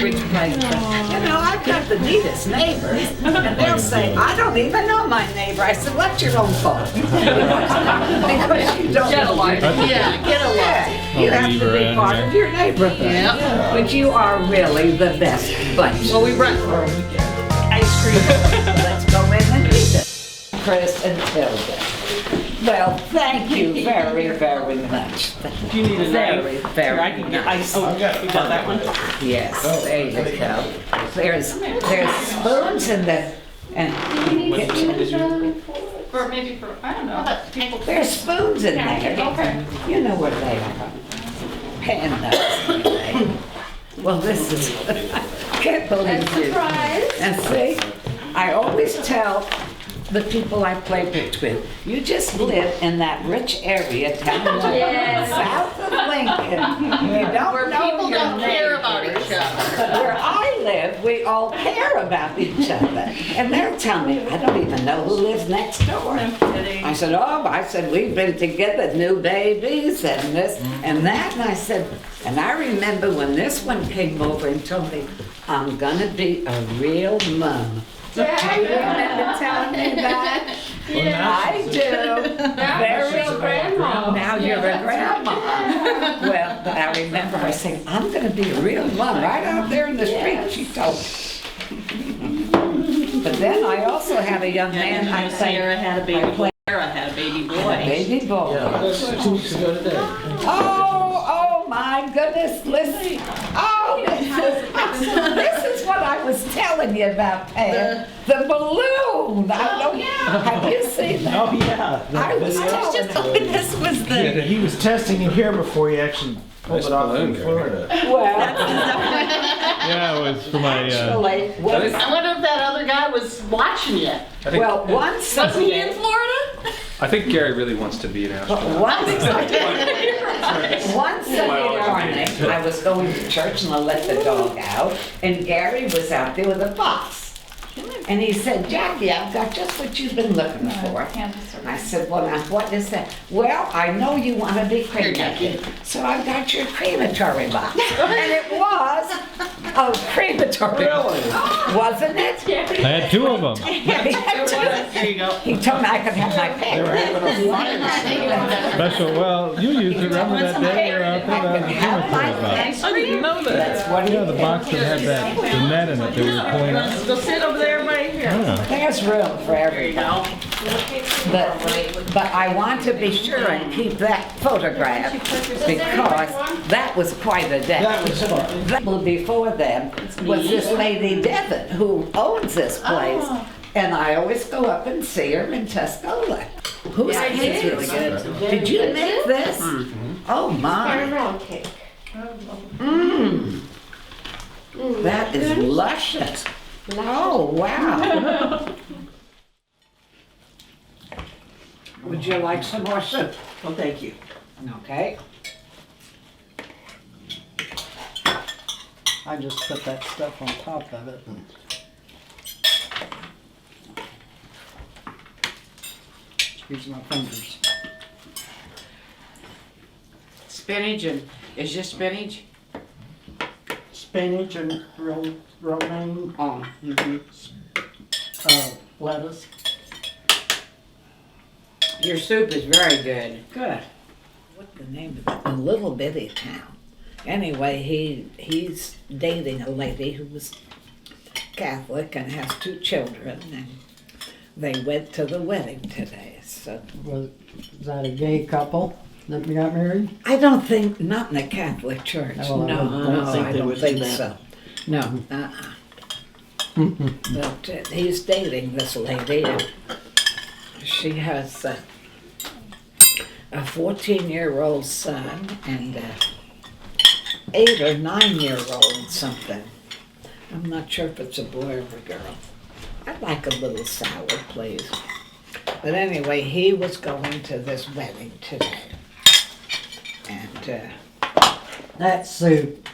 which place. You know, I've got the neatest neighbors, and they'll say, I don't even know my neighbor. I said, what's your own fault? Because you don't Get a life. Yeah, get a life. You have to be part of your neighborhood. Yeah. But you are really the best bunch. Well, we run for ice cream. Let's go in and eat it. Chris and Tilda. Well, thank you very, very much. Do you need a Very, knife? very I can get ice. Oh, you got that one? Yes, there you go. There's spoons in the kitchen. For maybe for, I don't know. There's spoons in there. Okay. You know where they are. Pan nuts. Anyway. Well, this is, can't believe you. Surprise. And see, I always tell the people I play bridge with, you just live in that rich area down south of Lincoln. You don't Where know people your don't care about neighbors. each other. But where I live, we all care about each other. And they'll tell me, I don't even know who lives next door. I said, we've been together, new babies and this and that. And I said, and I remember when this one came over and told me, I'm gonna be a real mom. Do you remember telling me that? I do. Very grandma. Now you're a grandma. Well, but I remember her saying, I'm gonna be a real mom right out there in the street, she told me. But then I also had a young man, I say, Sarah had a baby. Sarah had a baby boy. baby boy. Yeah, that's 2 weeks ago today. Oh my goodness, listen. Oh, this is what I was telling you about, Pam. The balloon. I don't, have you seen that? Oh, yeah. I was telling you. This was Yeah, he was testing it here before he actually pulled it off in Florida. Well, Yeah, it was for my, actually, I wonder if that other guy was watching you. well, once Was he in Florida? I think Gary really wants to be an astronaut. One Sunday morning, I was going to church and I let the dog out, and Gary was out there with a fox. And he said, Jackie, I've got just what you've been looking for. I said, well, now, what is that? Well, I know you want to be cremated, so I've got your crematory box. And it was a crematory. Really? Wasn't it? I had 2 of them. There you go. He told me I could have my They were pick. having a fire. Special, well, you used it, remember that day we were out there, that was a crematory box. I didn't know that. That's what he Yeah, the box that had that, the net in it that we were pulling out. Go sit over there right here. Yeah. There's room for There you everyone. go. But I want to be sure and keep that photograph because that was quite a day. That was fun. Well, before them was this lady Devon who owns this place. And I always go up and see her in Tuscola. Who's cake? really good. Did you make this? Oh my. Round cake. Mmm. That is luscious. Oh, wow. Would you like some more soup? Well, thank you. Okay. I just put that stuff on top of it. Use my fingers. Spinach and, is just spinach? Spinach and romaine, Oh, lettuce. Your soup is very good. good. What's the name of it? A little bitty town. Anyway, he's dating a lady who was Catholic and has 2 children, and they went to the wedding today. So Was that a gay couple that got married? I don't think, not in the Catholic Church. Oh, I No, don't think I they don't would do think that. so. No, But he's dating this lady, and she has a 14-year-old son and a 8 or 9-year-old something. I'm not sure if it's a boy or a girl. I'd like a little salad, please. But anyway, he was going to this wedding today. And That soup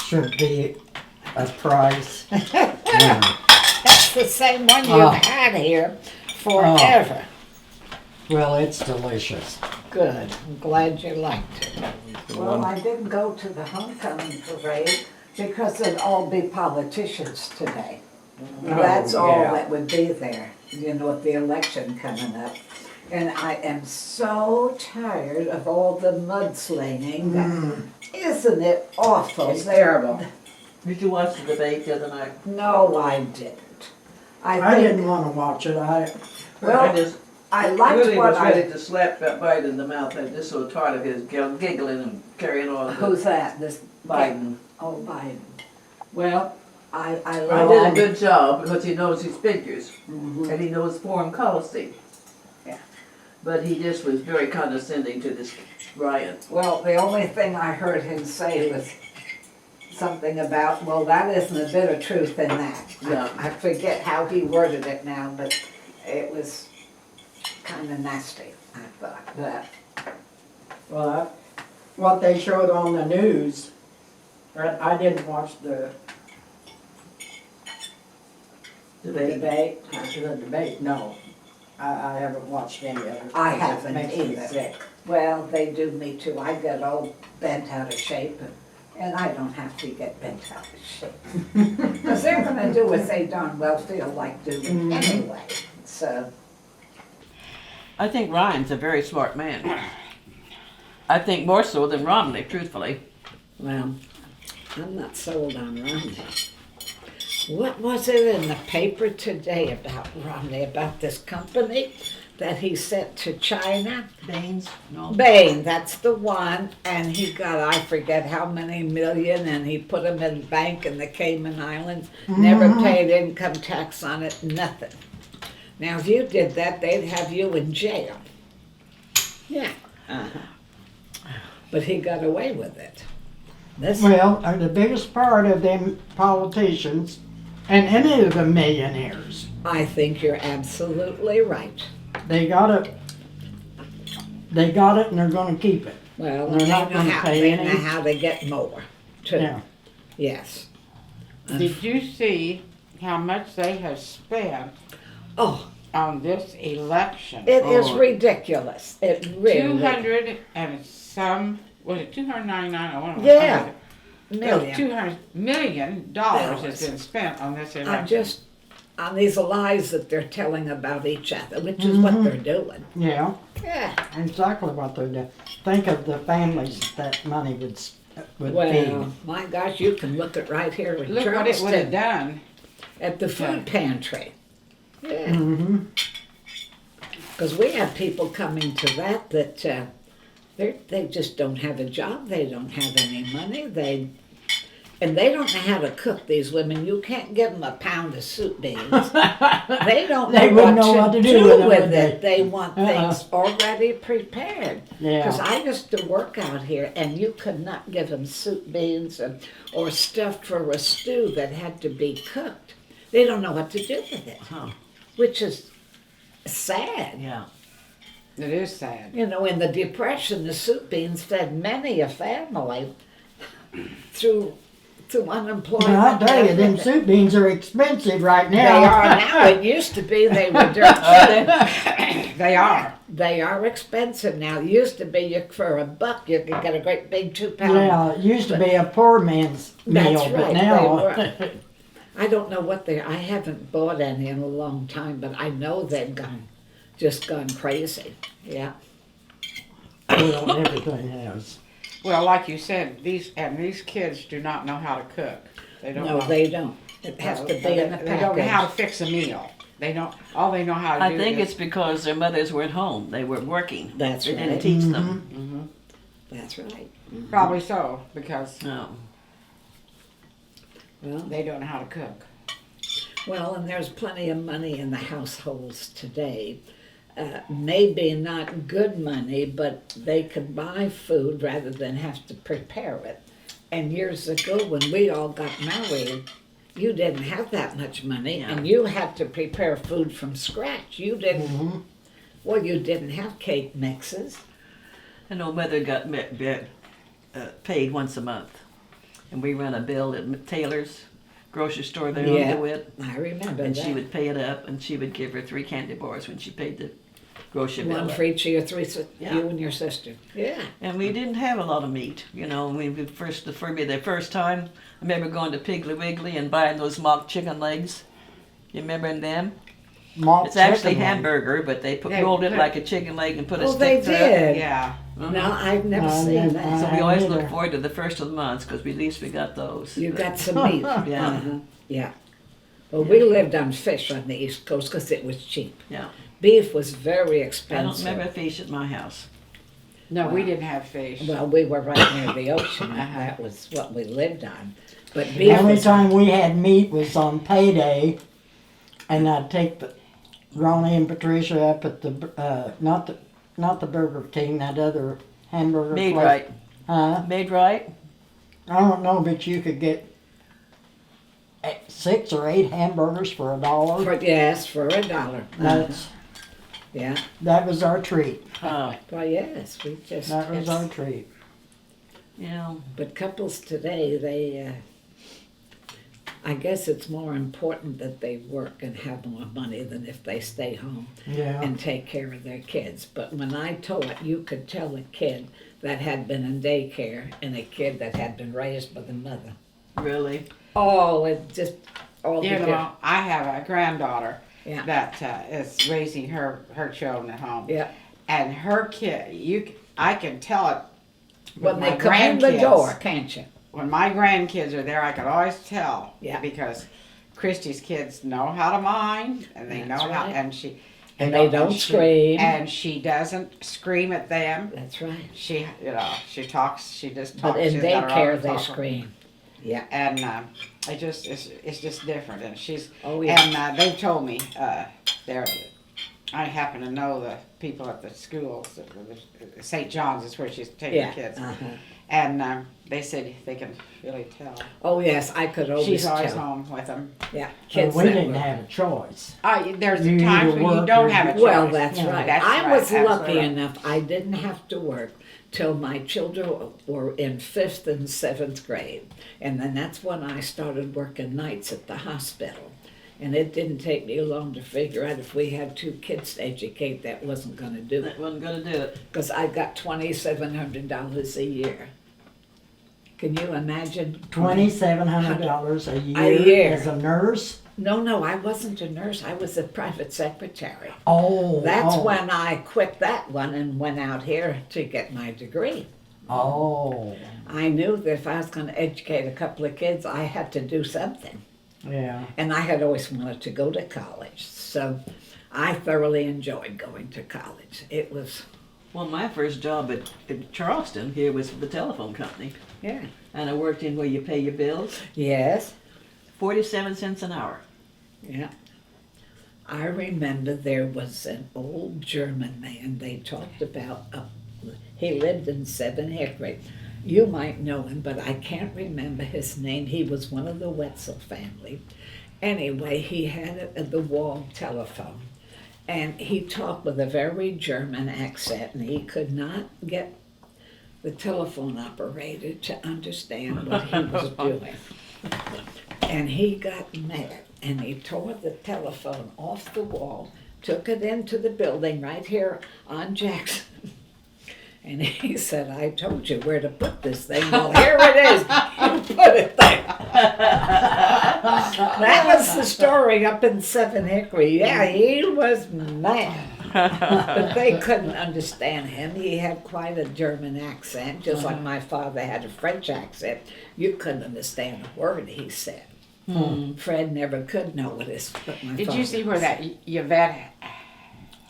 should be a prize. that's the same one you've Oh. had here forever. Well, it's delicious. Good. I'm glad you liked it. Well, I didn't go to the homecoming parade Because it'd all be politicians today. That's all yeah. that would be there, with the election coming up. And I am so tired of all the mudslinging. Isn't it awful? It's terrible. Did you watch the debate the other night? No, I didn't. I I think, didn't wanna watch it, well, I just I liked really what was ready I, to slap that Biden in the mouth. I'm just so tired of his giggling and carrying on. who's that? This Biden. Oh, Biden. Well, I I like. did a good job because he knows his figures Mhm. and he knows foreign policy. Yeah. But he just was very condescending to this Ryan. Well, the only thing I heard him say was something about, well, that isn't a bit of truth in that. Yeah. I forget how he worded it now, but it was kind of nasty, I thought. But well, what they showed on the news, I didn't watch the Debate. debate, no. I haven't watched any of it. I It haven't makes me either. sick. Well, they do me too. I get all bent out of shape, and I don't have to get bent out of shape. Because they're gonna do what they darn well feel like doing anyway, so. I think Ryan's a very smart man. I think more so than Romney, truthfully. Well, I'm not sold on Romney. What was it in the paper today about Romney, about this company that he sent to China? Baines? No. Bain, that's the one, and he got, I forget how many million, and he put them in the bank in the Cayman Islands, never paid income tax on it, nothing. Now, if you did that, they'd have you in jail. Yeah. But he got away with it. This, Well, the biggest part of them politicians, and any of the millionaires, I think you're absolutely right. they got it and they're gonna keep it. Well, They're they not know gonna how, pay they know any. how to get more, too. Yeah. Yes. Did you see how much they have spent Oh, on this election? it is ridiculous. It really. 200 and some, was it 299? I want to. Yeah. Million. $200 million has been spent on this I'm election. just, on these lies that they're telling about each other, which is what they're doing. Yeah, Yeah. exactly what they're doing. Think of the families that money would Well, feed. my gosh, you can look at right here in Look what it would have Charleston done. at the food pantry. Yeah. Mm-hmm. Because we have people coming to that they just don't have a job. They don't have any money. And they don't know how to cook, these women. You can't give them a pound of soup beans. They don't They know, wouldn't what, know what to to do do with with them, it. They want Uh-uh. things already prepared. Because Yeah. I used to work out here, and you could not give them soup beans or stuff for a stew that had to be cooked. They don't know what to do with it, which is sad. Yeah. It is sad. In the Depression, the soup beans fed many a family through unemployment. Well, I'll tell you, them everything. soup beans are expensive right They now. are now. It used to be they were dirt cheap. They are. They are expensive now. It used to be for $1 you could get a great big 2-pound. Yeah, it used to be a poor man's meal, That's but right, now. they were. I don't know what they. I haven't bought any in a long time, but I know they've just gone crazy. Yeah. Well, everything has. Well, like you said, these kids do not know how to cook. They don't No, know. they don't. It has to be in the They don't know how to package. fix a meal. They don't. All they know how to do I think is. it's because their mothers were at home. They were working. That's They right. didn't teach them. That's right. Probably so, because No. Well, they don't know how to cook. well, and there's plenty of money in the households today. Maybe not good money, but they can buy food rather than have to prepare it. And years ago, when we all got married, you didn't have that much money, Yeah. and you had to prepare food from scratch. You didn't. Well, you didn't have cake mixes. I know mother got paid once a month. And we run a bill at Taylor's grocery store there on Yeah. DeWitt. I remember And that. she would pay it up and she would give her 3 candy bars when she paid the grocery One bill. for each of your three, Yeah. you and your sister. Yeah. And we didn't have a lot of meat, you know. The first time, I remember going to Piggly Wiggly and buying those mock chicken legs. You remember them? Mock It's actually chicken leg. hamburger, but they They rolled it put- like a chicken leg and put a Oh, they stick through it. did? Yeah. Mhm. No, I've never No, seen never. that. So we I always neither. look forward to the first of the month because at least we got those. You got some meat. Yeah. Uh-huh. Yeah. Well, we lived on fish on the East Coast because it was cheap. Yeah. Beef was very I don't expensive. remember fish at my house. No, we Wow. didn't have fish. Well, we were right near the ocean. Uh-huh. That was what we lived on. But The beef only was, time we had meat was on payday, and I'd take the Ronnie and Patricia up at the not the Burger King, that other hamburger Made place. right. Huh? Made right? I don't know, but you could get 6 or 8 hamburgers for $1. yes, for $1. That's Yeah. that was our treat. Oh, Well, yes, we just. That was it's- our treat. yeah. But couples today, I guess it's more important that they work and have more money than if they stay home Yeah. and take care of their kids. But when I taught, you could tell a kid that had been in daycare and a kid that had been raised by the mother. Really? Oh, it just, all the You difference. know, I have a granddaughter Yeah. that is raising her children at home. Yeah. And her kid, I can tell it When with they my come in the grandkids. door, can't you? When my grandkids are there, I can always tell. Yeah. Because Christy's kids know how to mind, and they That's know how, right. and she. And they don't scream. And she doesn't scream at them. That's right. She, she talks. She just But talks. in She's got her daycare, own they talker. scream. Yeah. And it's just different. And she's. Oh, yeah. And they told me there. I happen to know the people at the schools. St. John's is where she's taking Yeah. the kids. Uh-huh. And they said they can really tell. Oh, yes, I could always She's tell. always home with them. Yeah. But Kids we that didn't were- have a choice. There's You times either when you work don't or have a choice. Well, that's Yeah. right. That's I right, was absolutely lucky right. enough, I didn't have to work till my children were in 5th and 7th grade. And then that's when I started working nights at the hospital. And it didn't take me long to figure out if we had 2 kids to educate, that wasn't gonna do it. That wasn't going to do it. Because I got $2,700 a year. Can you imagine? $2,700 a year, A year. as a nurse. No, I wasn't a nurse, I was a private secretary. Oh, That's oh, when I quit that one and went out here to get my degree. Oh, I knew that if I was going to educate a couple of kids, I had to do something. yeah. And I had always wanted to go to college. So I thoroughly enjoyed going to college. It was, Well, my first job at Charleston here was for the telephone company. yeah. And I worked in where you pay your bills, Yes, 47 cents an hour. yeah. I remember there was an old German man they talked about. He lived in 7 Hickory. You might know him, but I can't remember his name. He was one of the Wetzel family. Anyway, he had the wall telephone. And he talked with a very German accent, and he could not get the telephone operator to understand what he was doing. And he got mad, and he tore the telephone off the wall, took it into the building right here on Jackson. And he said, I told you where to put this thing. Well, here it is. You put it there. That was the story up in 7 Hickory. Yeah, he was mad. But they couldn't understand him. He had quite a German accent, just like my father had a French accent. You couldn't understand a word he said. Fred never could know what his. But my Did father you see where that Yvette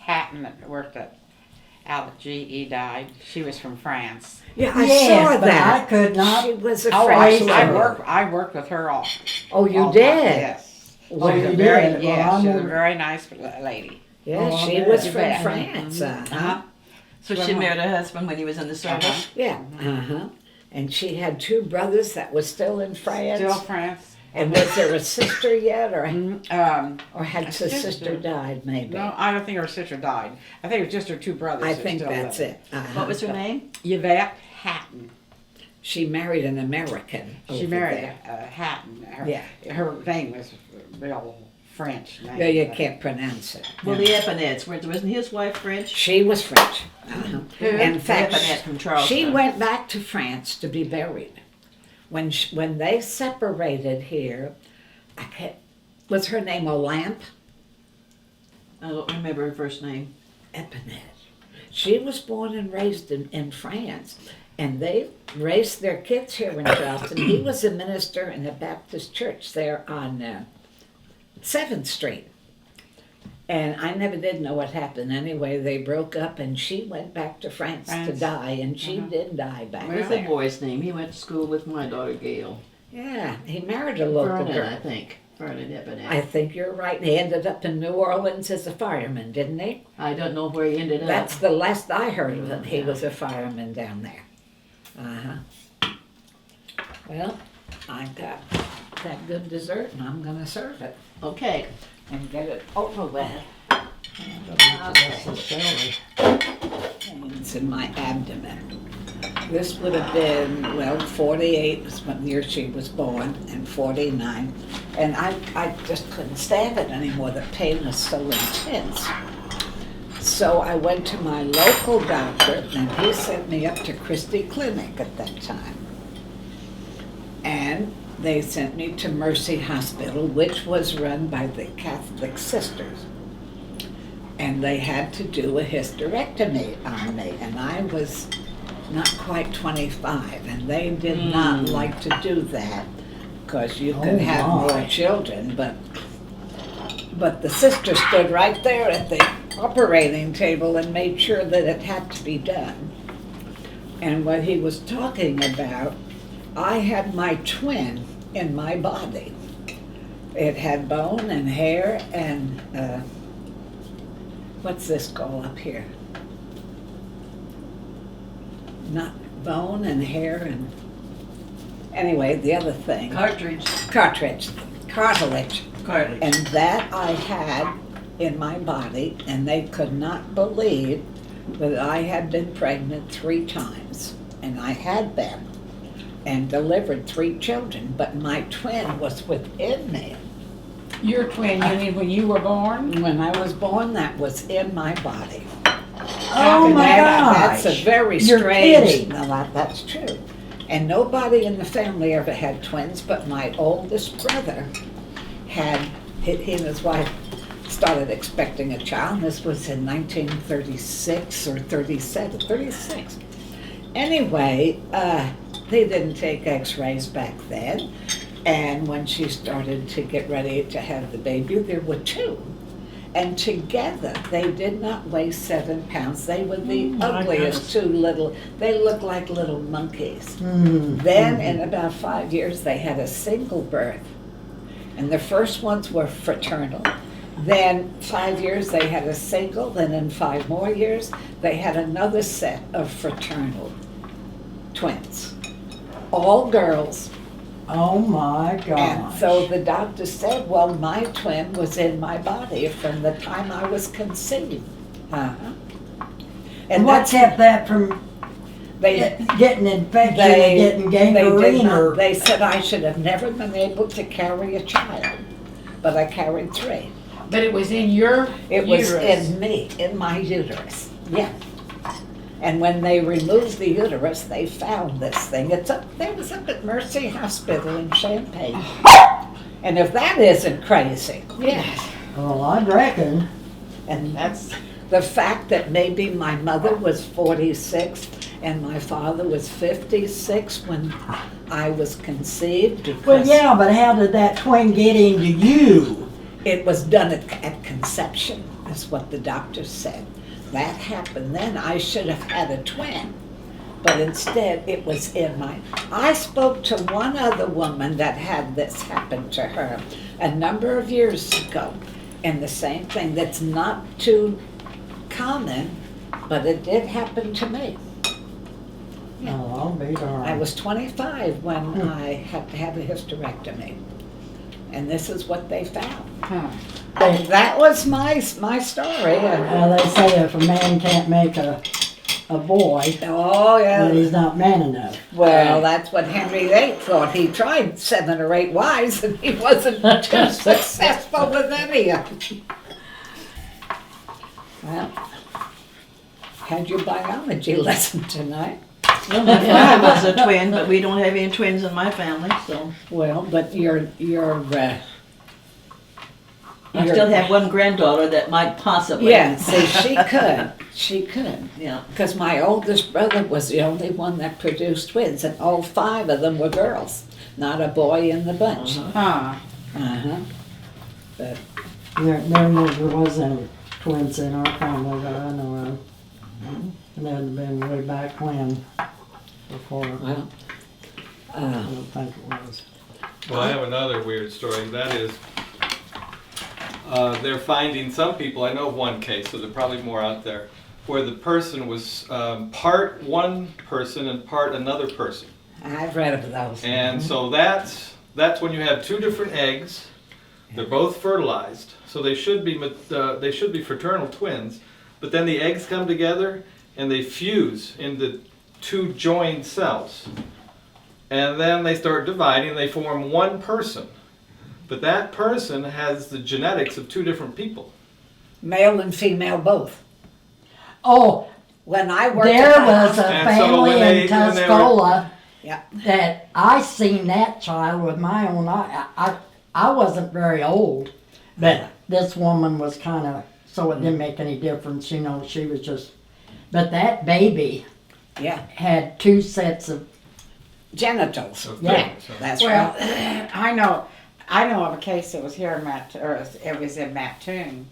Hatton that worked out at GE died? She was from France. Yeah, I Yes, saw but that. I could not. She was a Oh, French I lady. worked with her all. Oh, you all the time, did? Yes. Oh, She was you a very, did? Well, yeah, I she was a never- very nice lady. Yeah, Oh, she yeah. was You from bet. France. Uh-huh. So she married her husband when he was in the service. Uh-huh. Yeah, uh-huh. And she had 2 brothers that were still in France. Still France. And was there a sister yet, or had A the sister. sister died, maybe? No, I don't think her sister died. I think it was just her 2 brothers. I that think still that's lived. it. Uh-huh. What was her name? Yvette Hatton. She married an American. She over married there. Hatton. Yeah. Her name was real French name. Yeah, you but- can't pronounce it. Well, the Epinets, wasn't his wife French? She was French. In fact, The Epinet from Charleston. she went back to France to be buried. When they separated here, was her name Olamp? I don't remember her first name. Epinet. She was born and raised in France, and they raised their kids here in Charleston. He was a minister in a Baptist church there on 7th Street. And I never did know what happened. Anyway, they broke up, and she went back to France to France. die, and she did die back What's the there. boy's name? He went to school with my daughter Gail. Yeah, he married a local Vernon, I girl. think. Vernon Epinet. I think you're right. He ended up in New Orleans as a fireman, didn't he? I don't know where he ended up. That's the last I heard of him. He was a fireman down there. Uh-huh. Well, I got that good dessert, and I'm gonna serve it Okay. and get it over with. It's in my abdomen. This would have been, well, 48 was when year she was born, and 49. And I just couldn't stand it anymore. The pain was so intense. So I went to my local doctor, and he sent me up to Christie Clinic at that time. And they sent me to Mercy Hospital, which was run by the Catholic sisters. And they had to do a hysterectomy on me, and I was not quite 25, and they did not like to do that, because you could have more children, but the sister stood right there at the operating table and made sure that it had to be done. And what he was talking about, I had my twin in my body. It had bone and hair and, what's this called up here? Not bone and hair and, anyway, the other thing. Cartridge. Cartilage. Cartilage. And that I had in my body, and they could not believe that I had been pregnant 3 times. And I had been, and delivered 3 children, but my twin was within me. Your twin, you mean when you were born? When I was born, that was in my body. Oh my That's gosh. a very You're strange. kidding. No, that's true. And nobody in the family ever had twins, but my oldest brother had. He and his wife started expecting a child. This was in 1936 or 37, 36. Anyway, they didn't take X-rays back then. And when she started to get ready to have the baby, there were 2. And together, they did not weigh 7 pounds. They were the ugliest 2 little, they looked like little monkeys. Then, in about 5 years, they had a single birth. And the first ones were fraternal. Then 5 years, they had a single. Then in 5 more years, they had another set of fraternal twins. All girls. Oh my And gosh. so the doctor said, well, my twin was in my body from the time I was conceived. And And what that's, kept that from they, getting infection they, and getting they did gangrene not, or? they said I should have never been able to carry a child, but I carried 3. But it was in your It was uterus. in me, in my uterus, yeah. And when they removed the uterus, they found this thing. It was up at Mercy Hospital in Champaign. And if that isn't crazy, Yes. Well, I reckon. and That's the fact that maybe my mother was 46 and my father was 56 when I was conceived, Well, because yeah, but how did that twin get into you? it was done at conception, is what the doctor said. That happened then. I should have had a twin, but instead it was in my. I spoke to one other woman that had this happen to her a number of years ago, and the same thing. That's not too common, but it did happen to me. Yeah. Oh, I'll be darned. I was 25 when I had to have a hysterectomy, and this is what they found. And that was my story. And Well, they say if a man can't make a a boy, Oh, but yeah. he's not man enough. Well, that's what Henry VIII thought. He tried 7 or 8 wives and he wasn't too successful with any of them. Well, had your biology lesson tonight? Well, my father was a twin, but we don't have any twins in my family, so. Well, but you're I still have one granddaughter that might possibly. yeah, see, she could. Yeah. Because my oldest brother was the only one that produced twins, and all 5 of them were girls, not a boy in the bunch. Huh. Uh-huh. But, There never was any twins in our family that I know of. And that had been way back when, before, well, I don't think it was. Well, I have another weird story. That is, they're finding some people. I know of one case, so there are probably more out there, where the person was part one person and part another person. I've read of those. And so that's when you have 2 different eggs. They're both fertilized, so they should be fraternal twins. But then the eggs come together and they fuse into 2 joined cells. And then they start dividing, they form one person. But that person has the genetics of 2 different people. Male and female both. Oh, When I worked there at the was a hospital, And so family when they- in when they were- Tuscola Yeah. that I seen that child with my own eye. I wasn't very old, but this woman was kind of, so it didn't make any difference, you know, she was just, but that baby yeah, had 2 sets of, genitals. Yeah. That's Well, right. I know of a case that was here in it was in Mattoon.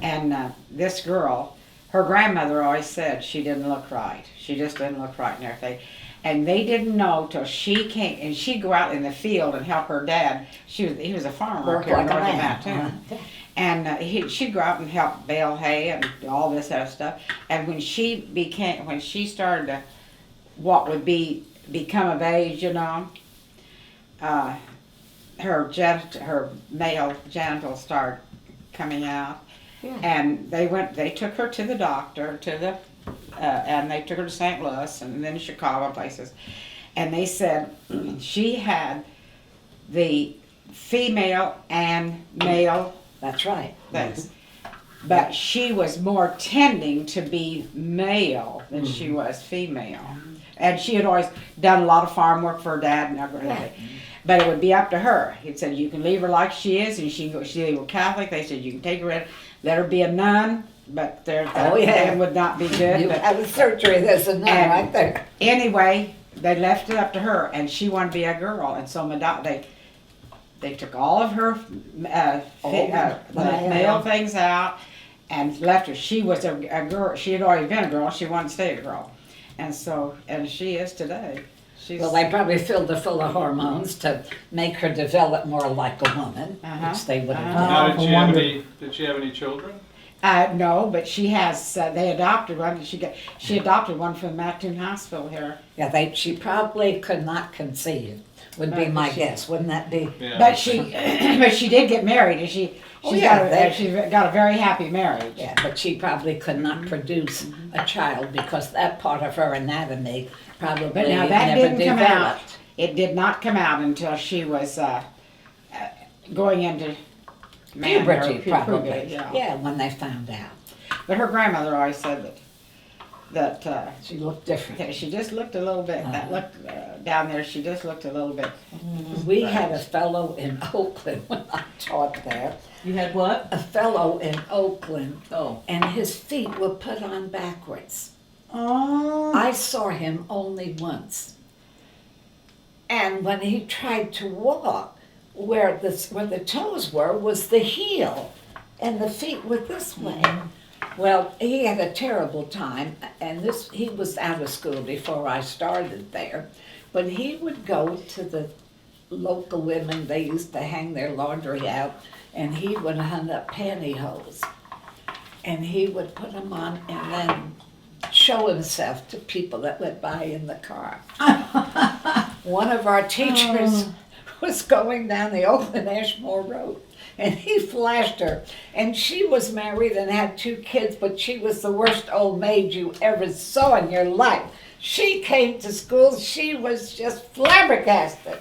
And this girl, her grandmother always said she didn't look right. She just didn't look right and everything. And they didn't know till she came, and she'd go out in the field and help her dad. He was a farmer Work up here like a north of man. Mattoon. And she'd go out and help bale hay and all this other stuff. And when she started to, what would become of age, you know, her male genitals started coming out. Yeah. And they took her to the doctor, and they took her to St. Louis and then Chicago places. And they said she had the female and male That's right. things. But she was more tending to be male than she was female. And she had always done a lot of farm work for her dad and everything. But it would be up to her. He said, you can leave her like she is, and they were Catholic. They said, you can take her in, let her be a nun, but that would not be good. You But had a surgery, there's a nun And- right there. anyway, they left it up to her, and she wanted to be a girl. And so they took all of her male things out and left her. She was a girl. She had already been a girl. She wanted to stay a girl. And she is today. Well, they probably filled her full of hormones to make her develop more like a woman, which they would have done. Now, I wonder- did she have any children? No, but she has. They adopted one. She adopted one from the Mattoon Hospital here. Yeah, she probably could not conceive, would be my guess, wouldn't that be? Yeah. But she did get married, and she's got a very happy marriage. Yeah, but she probably could not produce a child because that part of her anatomy probably But now that never didn't come out. developed. It did not come out until she was going into Puberty, puberty, probably. yeah. Yeah, when they found out. But her grandmother always said that She looked different. she just looked a little bit. That looked down there. She just looked a little bit. We had a fellow in Oakland when I taught there. You had what? A fellow in Oakland, Oh. and his feet were put on backwards. oh, I saw him only once. And when he tried to walk, where the toes were was the heel, and the feet were this way. Well, he had a terrible time, and he was out of school before I started there. But he would go to the local women, they used to hang their laundry out, and he would hunt up pantyhose. And he would put them on and then show himself to people that went by in the car. One of our teachers was going down the Oakland Ashmore Road, and he flashed her. And she was married and had 2 kids, but she was the worst old maid you ever saw in your life. She came to school, she was just flabbergasted.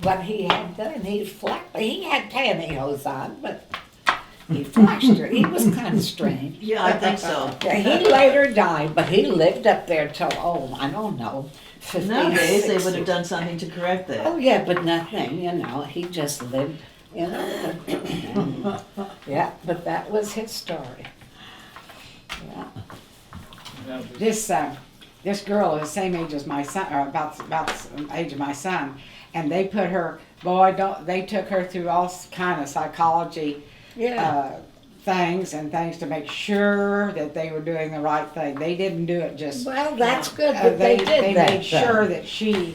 What he had done, he had pantyhose on, but he flashed her. He was kind of strange. Yeah, I think so. Yeah, he later died, but he lived up there till, I don't know, 50, Nowadays, they 60. would have done something to correct that. Oh, yeah, but nothing, he just lived, Yeah, but that was his story. Yeah. This girl is the same age as my son, or about the age of my son, and they put her, they took her through all kind of psychology things to make sure that they were doing the right thing. They didn't do it just. Well, that's good that they did They that. made sure that she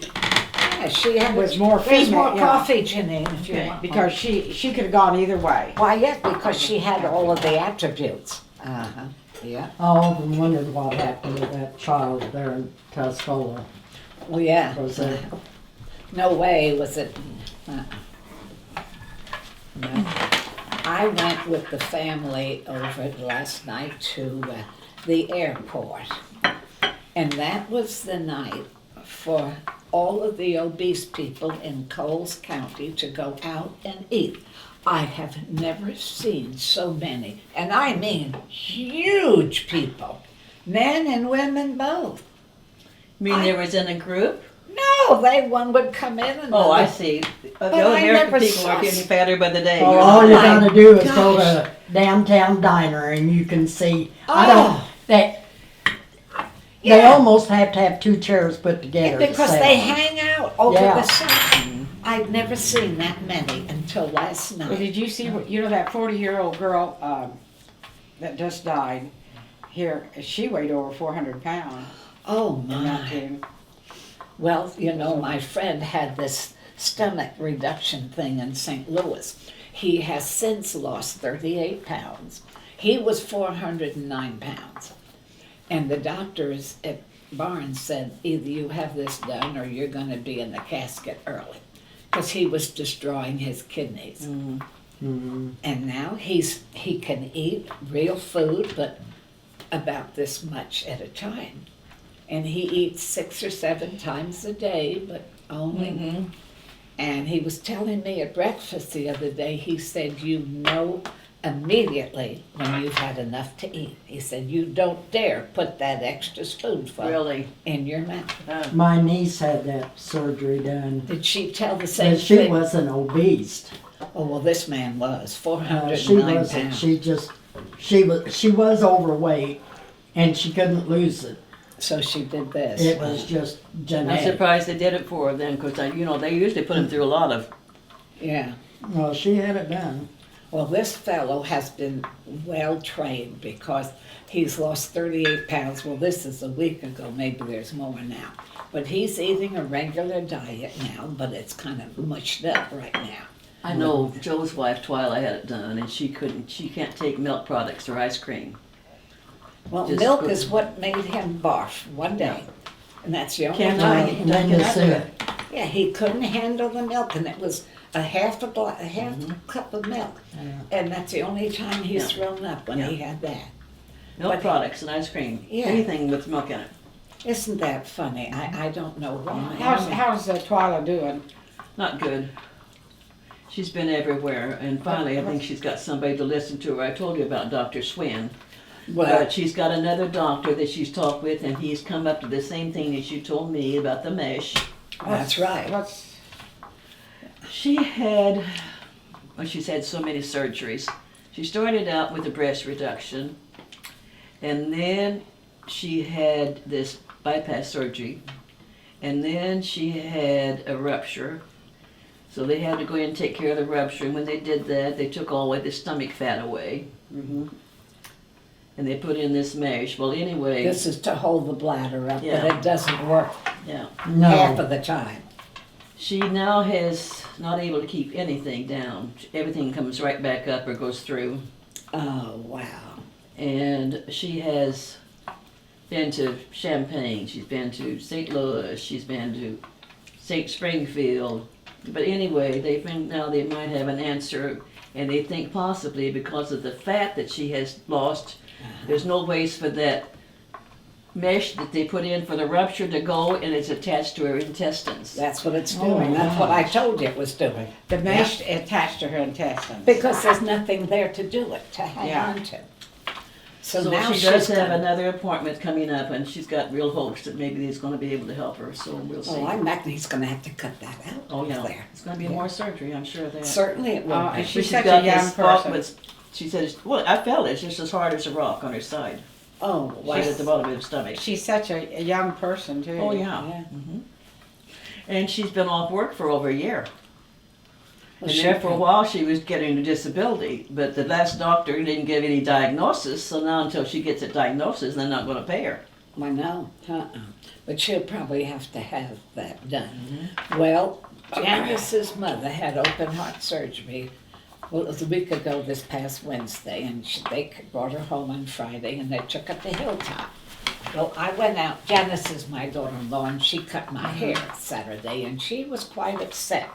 she had was more There's female, more yeah. coffee, Janine, if you Okay. want. because she could have gone either way. Why, yes, because she had all of the attributes. Uh-huh, yeah. I often wondered what happened to that child there in Tuscola. Well, yeah. Was it? No way was it. No. I went with the family over last night to the airport. And that was the night for all of the obese people in Coles County to go out and eat. I have never seen so many, and I mean huge people, men and women both. You mean there was in a group? No, one would come in and Oh, I see. I The American never people saw are getting fatter by the day. Oh, all you my gotta do is go gosh. to downtown diner and you can see. Oh. They Yeah. almost have to have 2 chairs put together. to Because sit they on. hang out over Yeah. the side. I'd never seen that many until last Well, night. did you see, that 40-year-old girl that just died here, she weighed over 400 pounds. Oh in that my. too. Well, my friend had this stomach reduction thing in St. Louis. He has since lost 38 pounds. He was 409 pounds. And the doctors at Barnes said, either you have this done or you're going to be in the casket early. Because he was destroying his kidneys. Mhm. And now he can eat real food, but about this much at a time. And he eats 6 or 7 times a day, but only. And he was telling me at breakfast the other day, he said, you know immediately when you've had enough to eat. He said, you don't dare put that extra spoonful Really? in your mouth. My niece had that surgery done. Did she tell the same But she thing? wasn't obese. Oh, well, this man was, She 409 wasn't. pounds. She was overweight and she couldn't lose it. So she did this. It was just I'm genetic. surprised they did it for her then, because they usually put them through a lot of. Yeah. Well, she had it done. Well, this fellow has been well trained because he's lost 38 pounds. Well, this is a week ago. Maybe there's more now. But he's eating a regular diet now, but it's kind of mushed up right now. I know Joe's wife Twyla had it done, and she can't take milk products or ice cream. Well, Just milk good. is what made him barf one day. And that's the only Can't time. I- Then you see it. Yeah, he couldn't handle the milk, and it was a half cup of milk. And that's the only time he's thrown up when he had that. Milk But- products and ice cream. Yeah. Anything with milk in it. Isn't that funny? I don't know why. How's Twyla doing? Not good. She's been everywhere, and finally I think she's got somebody to listen to her. I told you about Dr. Swin. Well, But she's got another doctor that she's talked with, and he's come up to the same thing as you told me about the mesh. that's right. She's had so many surgeries. She started out with a breast reduction, and then she had this bypass surgery, and then she had a rupture. So they had to go in and take care of the rupture, and when they did that, they took all the stomach fat away. And they put in this mesh. Well, anyway, This is to hold the bladder up, Yeah. but it doesn't work yeah. half No. of the time. She now has not able to keep anything down. Everything comes right back up or goes through. Oh, wow. And she has been to Champaign, she's been to St. Louis, she's been to St. Springfield, But anyway, they think now they might have an answer, and they think possibly because of the fat that she has lost, there's no ways for that mesh that they put in for the rupture to go, and it's attached to her intestines. That's what it's doing. That's what I told you it was doing. The mesh attached to her intestines. Because there's nothing there to do it, to hang Yeah. on to. So, So now she does she's have gonna, another appointment coming up, and she's got real hopes that maybe he's gonna be able to help her, so we'll see. oh, I'm not, he's gonna have to cut that out Oh, yeah, there. it's gonna be more surgery, I'm sure of that. Certainly it will Oh, be. and she's She's such got a young this spot person. with- She said, well, I felt it's just as hard as a rock on her side, Oh, right wow. at the bottom of her stomach. She's such a young person too. Oh, yeah. Yeah. And she's been off work for over a year. Well, And she there for a can- while, she was getting a disability, but the last doctor didn't give any diagnosis, so now until she gets a diagnosis, they're not gonna pay her. I know, but she'll probably have to have that done. Mm-hmm. Well, Janice's mother had open heart surgery. Well, it was a week ago this past Wednesday, and they brought her home on Friday, and they took her to Hilltop. Well, I went out, Janice is my daughter-in-law, and she cut my hair Saturday, and she was quite upset.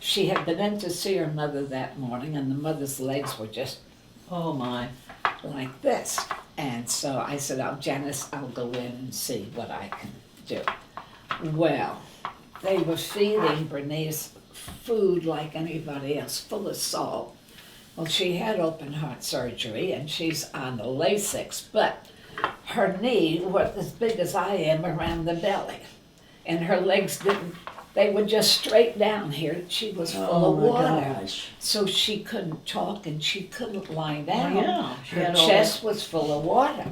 She had been in to see her mother that morning, and the mother's legs were just Oh, my. like this. And so I said, oh, Janice, I'll go in and see what I can do. Well, they were feeding Bernice food like anybody else, full of salt. Well, she had open heart surgery and she's on the Lasix, but her knee was as big as I am around the belly. And her legs didn't, they were just straight down here. She was full Oh, of my water. gosh. So she couldn't talk and she couldn't lie down. yeah, she Her had all chest was full of water.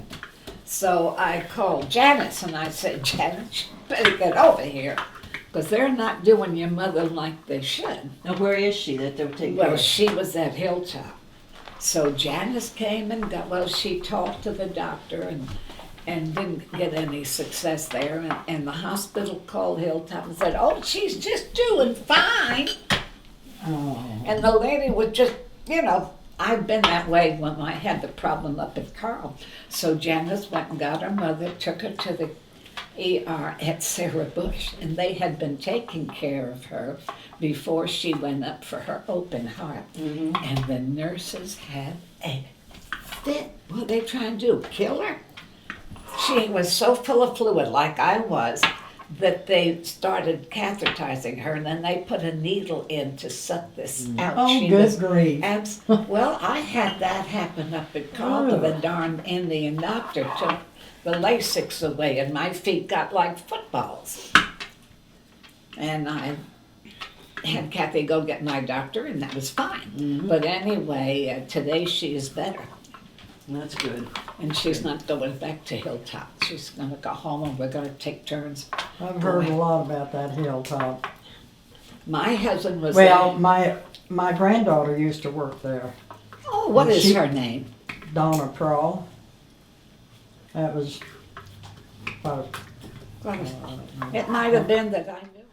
So I called Janice and I said, Janice, you better get over here because they're not doing your mother like they should. Now, where is she that they're taking care Well, of? she was at Hilltop. So Janice came and she talked to the doctor and didn't get any success there. And the hospital called Hilltop and said, oh, she's just doing fine. Oh. And the lady was just, I've been that way when I had the problem up at Carl. So Janice went and got her mother, took her to the ER at Sarah Bush, and they had been taking care of her before she went up for her open heart. And the nurses had a fit. What are they trying to do, kill her? She was so full of fluid, like I was, that they started catheterizing her, and then they put a needle in to suck this out. Oh, She good was grief. well, I had that happen up at Carl. The darn Indian doctor took the Lasix away, and my feet got like footballs. And I had Kathy go get my doctor, and that was fine. But anyway, today she is better. That's good. And she's not going back to Hilltop. She's going to go home and we're going to take turns. I've heard a lot about that Hilltop. My husband was Well, there. my granddaughter used to work there, Oh, what is she- her name? Donna Prawl. That was, It might have been that I knew.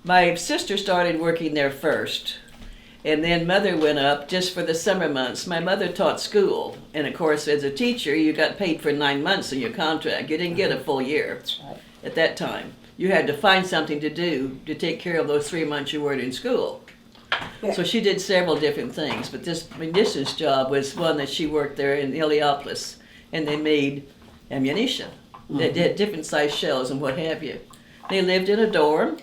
My sister started working there first, and then mother went up just for the summer months. My mother taught school, and of course, as a teacher, you got paid for 9 months in your contract. You didn't get a full year That's right. at that time. You had to find something to do to take care of those 3 months you weren't in school. Yeah. So she did several different things, but this job was one that she worked there in Heliopolis, and they made ammunition. They did different size shells and what have you. They lived in a dorm,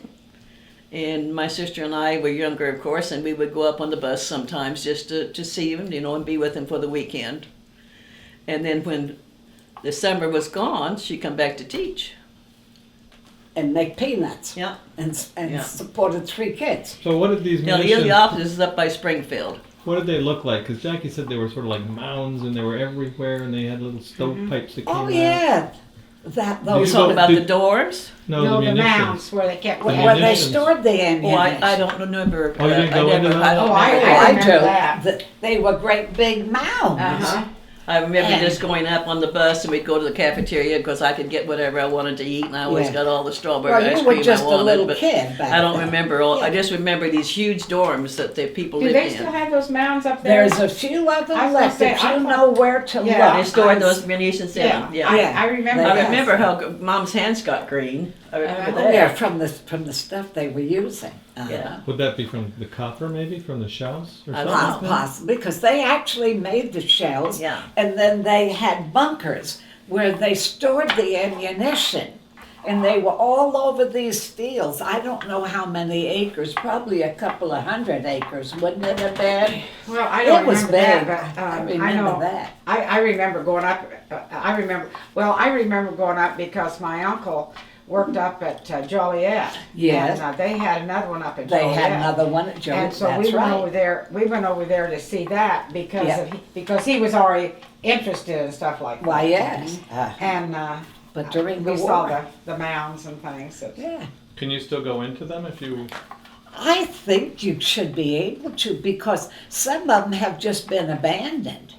and my sister and I were younger, of course, and we would go up on the bus sometimes just to see them, and be with them for the weekend. And then when the summer was gone, she'd come back to teach. And make peanuts. Yeah. And Yeah. supported 3 kids. So what did these Now, the munitions, Heliopolis is up by Springfield. what did they look like? Because Jackie said they were sort of like mounds and they were everywhere and they had little stovepipes that came Oh, out. yeah. Those You Talking go- about did- the dorms? No, No, the the munitions. mounds where they kept. The where they munitions. stored the Oh, ammunition. I don't remember. Oh, you didn't I go into never, that? I don't Oh, I- remember. I I remember do. that. They were great big mounds. Uh-huh. I remember And- just going up on the bus and we'd go to the cafeteria because I could get whatever I wanted to eat, and I always Yeah. got all the strawberry Well, ice you were cream just I a wanted. little but kid back I don't then. remember all. I Yeah. just remember these huge dorms that the people Do lived they in. still have those mounds up there? There's a few of them I was left gonna if say, I you thought- know where to Yeah. They look. stored those munitions in. Yeah, Yeah. Yeah. I remember They I that. remember how Mom's hands got green. I remember Oh, that. yeah, from the stuff they were using. Yeah. Would that be from the copper, maybe from the shells or something? like that? Possibly, because they actually made the shells. Yeah. And then they had bunkers where they stored the ammunition. And they were all over these fields. I don't know how many acres, probably a couple of 100 acres, wouldn't it have been? Well, I don't It was remember that, big. but I I remember know. that. I remember going up. I remember going up because my uncle worked up at Joliet. Yes. And they had another one up at They Joliet. had another one at Joliet, And so that's we went right. over there. We went over there to see that because Yeah. because he was already interested in stuff like that. Why, yes. And But during the we saw war. the mounds and things. Yeah. Can you still go into them if you? I think you should be able to because some of them have just been abandoned.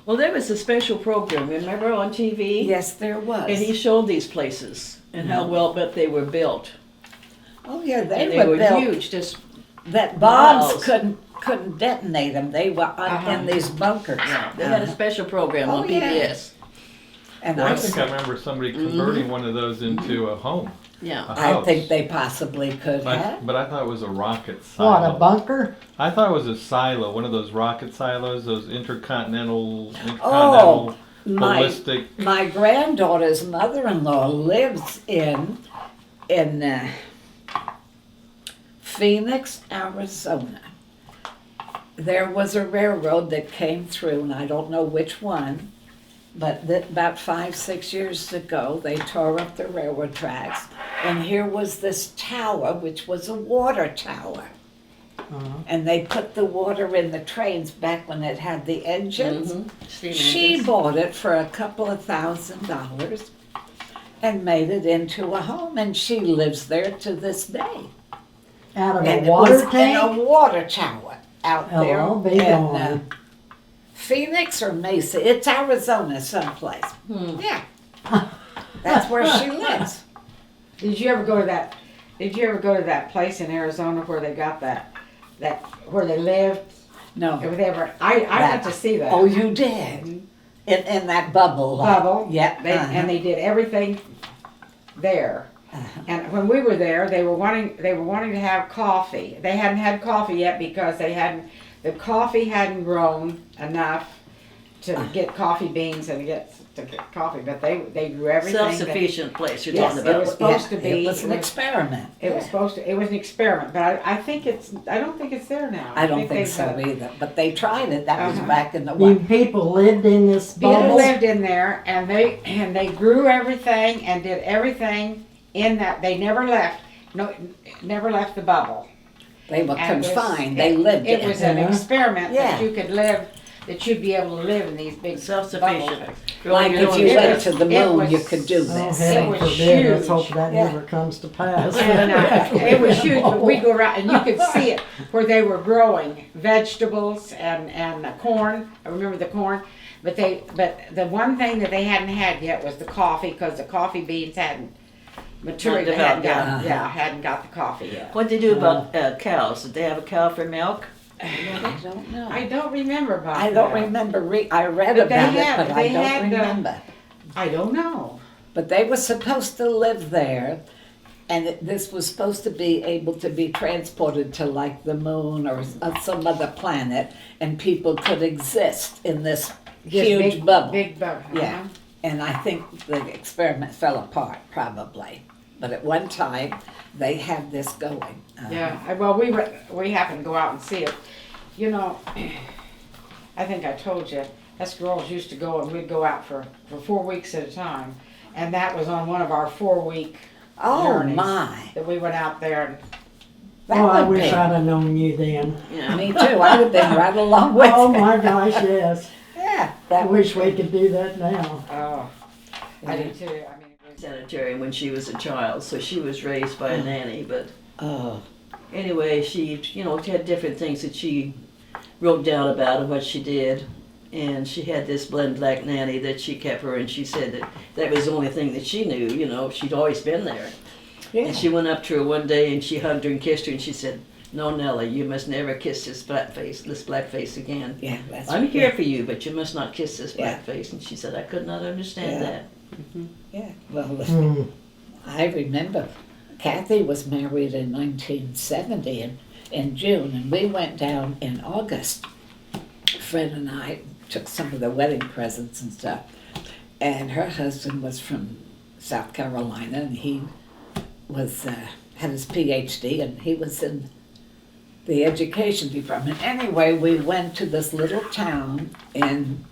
Well, there was a special program, remember, on TV? Yes, there was. And he showed these places and how well but they were built. Oh, yeah, And they they were were built. huge, just, That bombs miles. couldn't detonate them. They were in these bunkers. yeah, they had a special program Oh, on yeah. PBS. And Well, I I, think I remember somebody converting one of those into a home. Yeah. A I house. think they possibly could have. But I thought it was a rocket silo. What, a bunker? I thought it was a silo, one of those rocket silos, those intercontinental Oh, my ballistic. my granddaughter's mother-in-law lives in Phoenix, Arizona. There was a railroad that came through, and I don't know which one, but about 5-6 years ago, they tore up the railroad tracks, and here was this tower, which was a water tower. And they put the water in the trains back when it had the engines. Steam She engines. bought it for a couple of $1,000 and made it into a home, and she lives there to this day. Out of And a it was water in a tank? water tower out Oh, there I'll be in darned. Phoenix or Mesa. It's Arizona someplace. Yeah, that's where she lives. Did you ever go to that? Did you ever go to that place in Arizona where they got that where they lived? No. If they ever, I got to see that. Oh, you did. In that bubble. Bubble. Yeah. And they did everything there. And when we were there, they were wanting to have coffee. They hadn't had coffee yet because the coffee hadn't grown enough to get coffee beans and to get coffee. But they grew everything. Self-sufficient place you're Yes, talking it about. was supposed to be. It was an experiment. It was supposed to. It was an experiment, but I don't think it's there now. I don't think they've, so either. But they tried it. That was Uh-huh. back in the You what? people lived in this People bubble? lived in there, and they grew everything and did everything in that. They never left. No, never left the bubble. They were And this- confined. They lived It in was it. an experiment that Yeah. you could live, that you'd be able to live in these big Self-sufficient. bubbles. Like You're if doing you it. went to the It moon, was- you could do Oh, this. heaven was forbid, let's huge. hope that Yeah. never comes to pass. And it was huge, but we go around and you could see it where they were growing vegetables and corn. I remember the corn, but the one thing that they hadn't had yet was the coffee because the coffee beans hadn't matured. They hadn't got, developed. hadn't got the coffee yet. What'd they do about cows? Did they have a cow for milk? I don't know. I don't remember about I don't that. remember. I read But they about had- it, but I they don't had, remember. I don't know. But they were supposed to live there, and this was supposed to be able to be transported to like the moon or some other planet, and people could exist in this Just huge big, bubble. Big bubble. Yeah, and I think the experiment fell apart probably. But at one time, they had this going. Yeah. Well, we happened to go out and see it. You know, I think I told you, us girls used to go and we'd go out for 4 weeks at a time. And that was on one of our 4-week Oh journeys my! that we went out there. And That Oh, I would wish be. I'd have known you then. Yeah. Me too. I'd have been right along with Oh you. my gosh, yes. Yeah, I that wish we could do that now. oh, I do too. I mean, it was, Sanitarium when she was a child, so she was raised by a nanny. But Oh, anyway, she, had different things that she wrote down about and what she did. And she had this blonde black nanny that she kept her, and she said that was the only thing that she knew. She'd always been there. yeah. And she went up to her one day and she hugged her and kissed her, and she said, "No, Nellie, you must never kiss this black face again. Yeah, that's I'm right. here for you, but you must not kiss this Yeah. black face." And she said, "I could not understand Yeah. that." Yeah, well, Hmm. I remember Kathy was married in 1970 in June, and we went down in August. Fred and I took some of the wedding presents and stuff, and her husband was from South Carolina, and he was had his PhD, and he was in the education department. Anyway, we went to this little town in,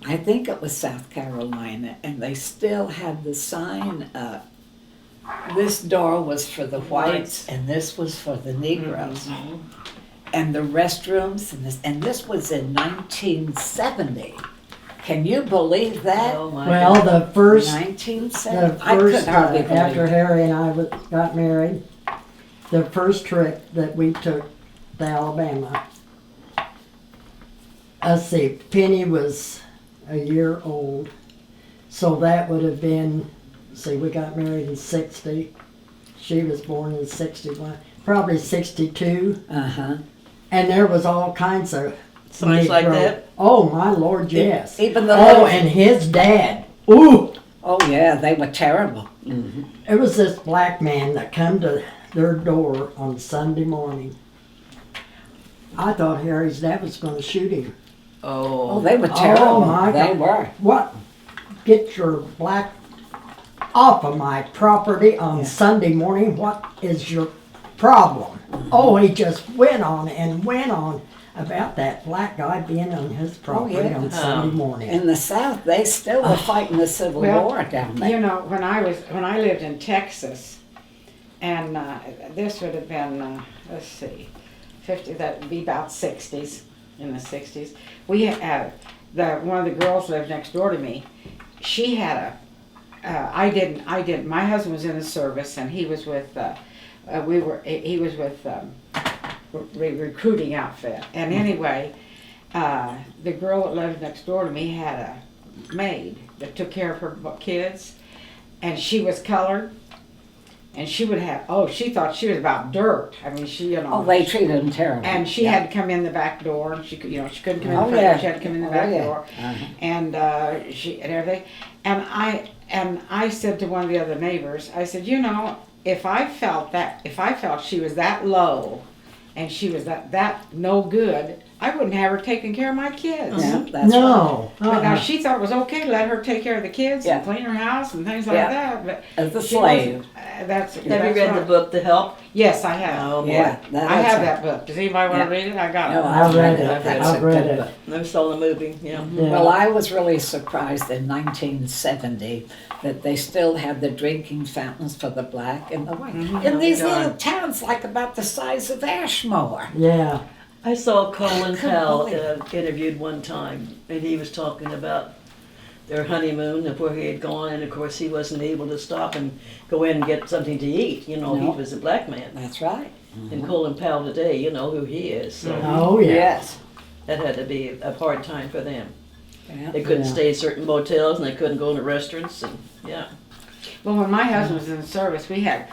I think it was South Carolina, and they still had the sign up. This door was for the whites, and this was for the Negroes. And the restrooms, and this was in 1970. Can you believe that? Oh my Well, God. the first, 1970. I could hardly believe after it. Harry and I got married, the first trip that we took to Alabama, let's see, Penny was a year old, so that would have been, see, we got married in 60, she was born in 61, probably 62, Uh-huh. and there was all kinds of Signs like Negro- that? Oh my Lord, yes. Even the Oh, little, and his dad. Ooh, oh yeah, they were terrible. there was this black man that come to their door on Sunday morning. I thought Harry's dad was going to shoot him. Oh, Oh, they were terrible. my They God. were. What? Get your black off of my property on Yeah. Sunday morning. What is your problem? Oh, he just went on and went on about that black guy being on his property yeah. on Sunday morning. In the South, they still were fighting the Civil Well, War down there. You know, when I lived in Texas, and this would have been, let's see, 50, that would be about 60s, in the 60s. We had, one of the girls lived next door to me. She had I didn't, my husband was in the service, and he was with, he was with recruiting outfit. And anyway, the girl that lived next door to me had a maid that took care of her kids, and she was colored, and she would have, she thought she was about dirt. I mean, she, you know. Oh, they treated them terrible. And she had to come in the back door, and she could, she couldn't come in the Oh, front yeah. door, she had to come in the Oh, back yeah. door. Uh-huh. And she, and everything. And I said to one of the other neighbors, I said, if I felt she was that low, and she was that no good, I wouldn't have her taking care of my kids. Yeah, that's right. No. But now she thought it was okay to let her take care of the kids Yeah. and clean her house and things like Yeah. that. But As a she slave. wasn't- that's Have you read the book, The Help? Yes, I have. Oh, boy. Yeah, I have is that book. Does anybody want Yeah. to read it? I got it. No, I've read it. That's I've a read good it. book. Never saw the movie, yeah. Yeah. Well, I was really surprised in 1970 that they still had the drinking fountains for the black and the white. In these God. little towns, like about the size of Ashmore. Yeah. I saw Colin couldn't Powell believe interviewed one time, and he was talking about their honeymoon and where he had gone, and of course he wasn't able to stop and go in and get something to eat. No. He was a black man. That's right. And Colin Powell today, you know who he is. So Oh, yeah. Yes. that had to be a hard time for them. Yeah. They couldn't Yeah. stay at certain motels, and they couldn't go to restaurants, and yeah. Well, when my husband was in the service, we had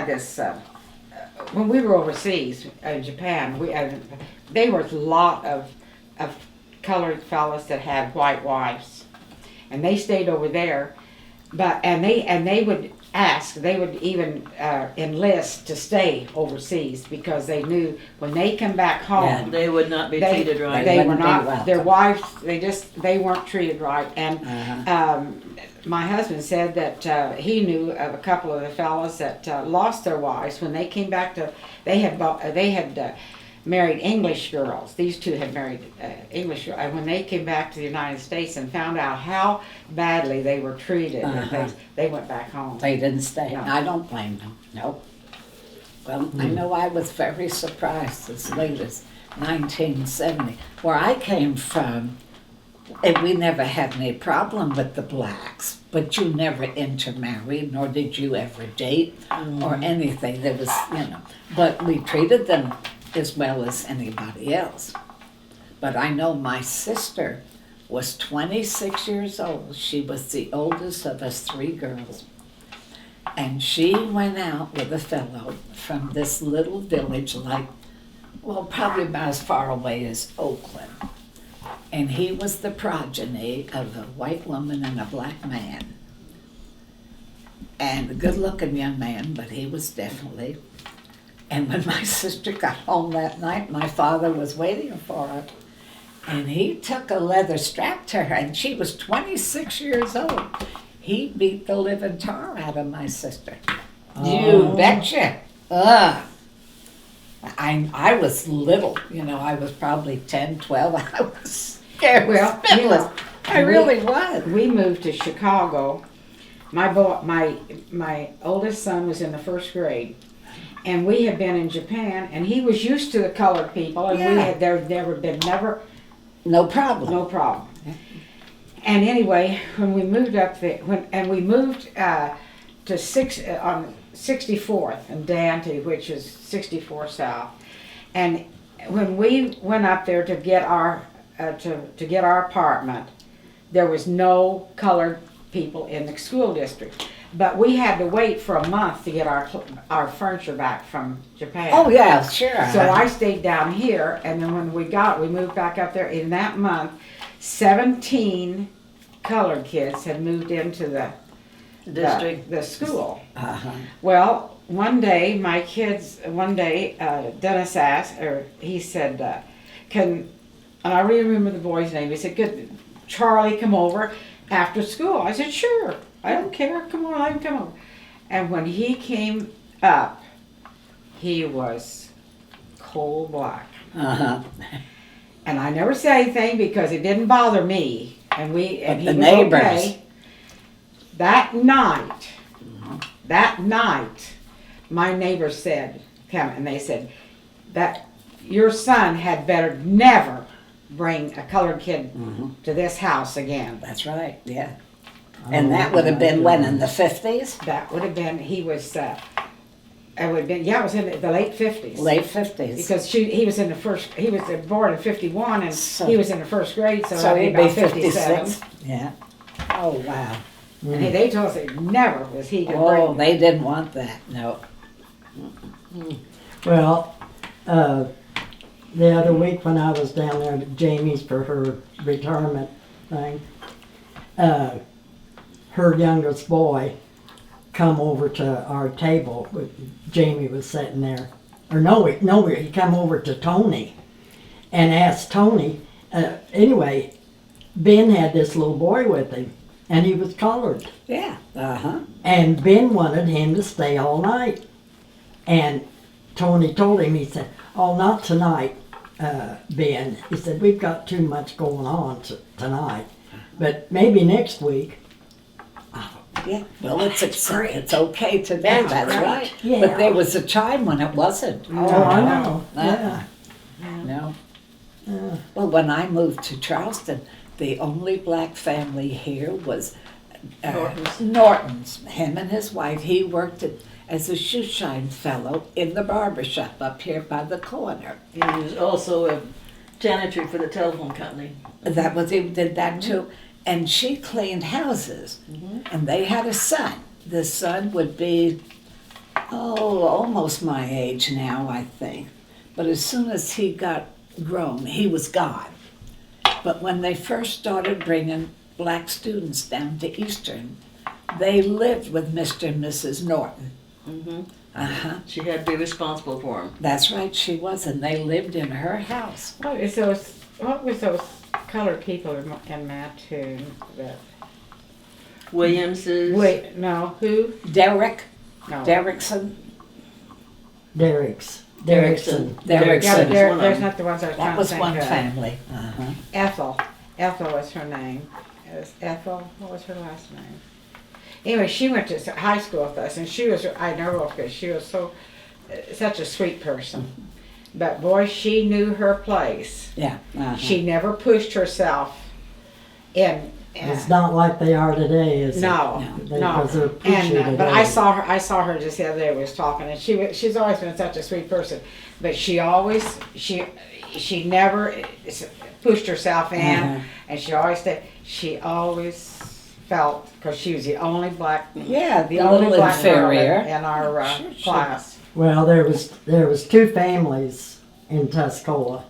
this. When we were overseas in Japan, there was a lot of colored fellas that had white wives, and they stayed over there. And they would ask, they would even enlist to stay overseas because they knew when they come back home. They would not be treated right. They were wouldn't be not. welcome. Their wives, they weren't treated right. And Uh-huh. my husband said that he knew of a couple of the fellas that lost their wives when they came back to. They had married English girls. These two had married English girls. And when they came back to the United States and found out how badly they were treated, Uh-huh. they went back home. They didn't stay. No. I don't blame them. Nope. Well, I know I was very surprised as late as 1970. Where I came from, and we never had any problem with the blacks, but you never intermarried, nor did you ever date or anything. There was, but we treated them as well as anybody else. But I know my sister was 26 years old. She was the oldest of us 3 girls. And she went out with a fellow from this little village, probably about as far away as Oakland. And he was the progeny of a white woman and a black man. and a good-looking young man, but he was definitely. And when my sister got home that night, my father was waiting for her. And he took a leather strap to her, and she was 26 years old. He beat the living tar out of my sister. You betcha. I was little, I was probably 10, 12. I was scared. Well, I really was. We moved to Chicago. My oldest son was in the first grade, and we had been in Japan, and he was used to the colored people, and there been never no problem. no problem. And anyway, when we moved up there, we moved to on 64th and Dante, which is 64 South, and when we went up there to get our apartment, there was no colored people in the school district. But we had to wait for a month to get our furniture back from Japan. Oh yeah, sure. So I stayed down here, and then when we moved back up there. In that month, 17 colored kids had moved into the the school. Well, one day Dennis asked, or he said, and I remember the boy's name. He said, "Could Charlie come over after school?" I said, "Sure. I don't care. Come on, I can come over." And when he came up, he was coal black. And I never said anything because it didn't bother me. And he the was neighbors. okay. That night, my neighbors said, they said that your son had better never bring a colored kid to this house again. That's right, yeah. And that would have been when, in the 50s? That would have been, it would have been, it was in the late 50s. Late 50s. Because he was born in 51 and he was in the first grade, so So that'd he'd be be about 57. 56. Yeah. Oh, wow. And they told us that never was he going to Oh, bring they didn't want that, no. Well, the other week when I was down there at Jamie's for her retirement thing, her youngest boy come over to our table. Jamie was sitting there. He come over to Tony and asked Tony, anyway, Ben had this little boy with him, and he was colored. Yeah, And Ben wanted him to stay all night. And Tony told him, he said, "Oh, not tonight, Ben." He said, "We've got too much going on tonight, but maybe next week." Yeah, well, it's okay to do, that's right. Yeah. But there was a time when it wasn't. Oh, I know. Yeah. No. Well, when I moved to Charleston, the only black family here was Norton's. Him and his wife. He worked as a shoe shine fellow in the barber shop up here by the corner. He was also a janitor for the telephone company. That was he did that too. And she cleaned houses. And they had a son. The son would be, almost my age now, I think. But as soon as he got grown, he was gone. But when they first started bringing black students down to Eastern, they lived with Mr. and Mrs. Norton. She had to be responsible for him. That's right, she was, and they lived in her house. What was those colored people in Mattoon that? Williams's. Wait, no, who? Derrick, No. Derrickson. Derrickson. Yeah, there's not the ones I was That trying to was think one of. family. Ethel was her name. It was Ethel. What was her last name? Anyway, she went to high school with us, and I never will forget. She was such a sweet person. But boy, she knew her place. Yeah. She never pushed herself in. It's not like they are today, is No, it? no. Because they're pushy today. But I saw her just the other day. We was talking, and she's always been such a sweet person. But she never pushed herself in, and she always felt, because she was the only black, Yeah, the a only little black girl inferior. in our class. Well, there was two families in Tuscola.